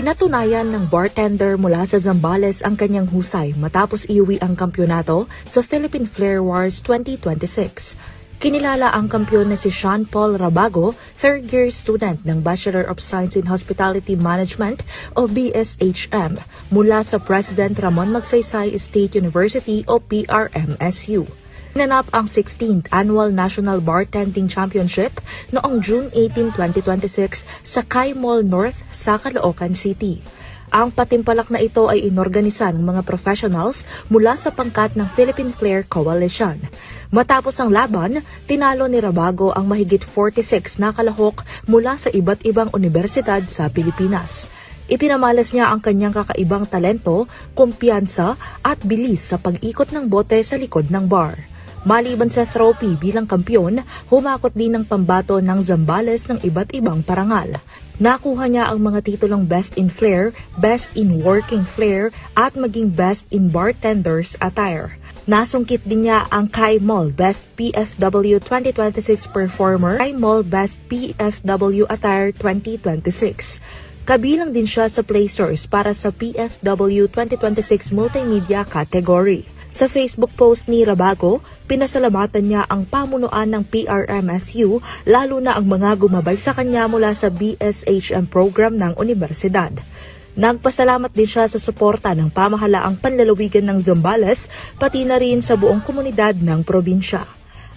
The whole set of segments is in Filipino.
Pinatunayan ng bartender mula sa Zambales ang kanyang husay matapos iuwi ang kampyonato sa Philippine Flair Wars 2026. Kinilala ang kampyon na si Sean Paul Rabago, third-year student ng Bachelor of Science in Hospitality Management o BSHM mula sa President Ramon Magsaysay State University o PRMSU. Nanap ang 16th Annual National Bartending Championship noong June 18, 2026 sa Kai Mall North sa Caloocan City. Ang patimpalak na ito ay inorganisa ng mga professionals mula sa pangkat ng Philippine Flair Coalition. Matapos ang laban, tinalo ni Rabago ang mahigit 46 na kalahok mula sa iba't ibang universidad sa Pilipinas. Ipinamalas niya ang kanyang kakaibang talento, kumpiyansa at bilis sa pag-ikot ng bote sa likod ng bar. Maliban sa trophy bilang kampyon, humakot din ng pambato ng Zambales ng iba't ibang parangal. Nakuha niya ang mga titulong Best in Flair, Best in Working Flair at maging Best in Bartender's Attire. Nasungkit din niya ang Kai Mall Best PFW 2026 Performer, Kai Mall Best PFW Attire 2026. Kabilang din siya sa placers para sa PFW 2026 Multimedia category. Sa Facebook post ni Rabago, pinasalamatan niya ang pamunuan ng PRMSU lalo na ang mga gumabay sa kanya mula sa BSHM program ng universidad. Nagpasalamat din siya sa suporta ng pamahalaang panlalawigan ng Zambales pati na rin sa buong komunidad ng probinsya.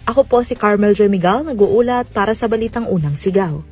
Ako po si Carmel J. Migal, nag-uulat para sa Balitang Unang Sigaw.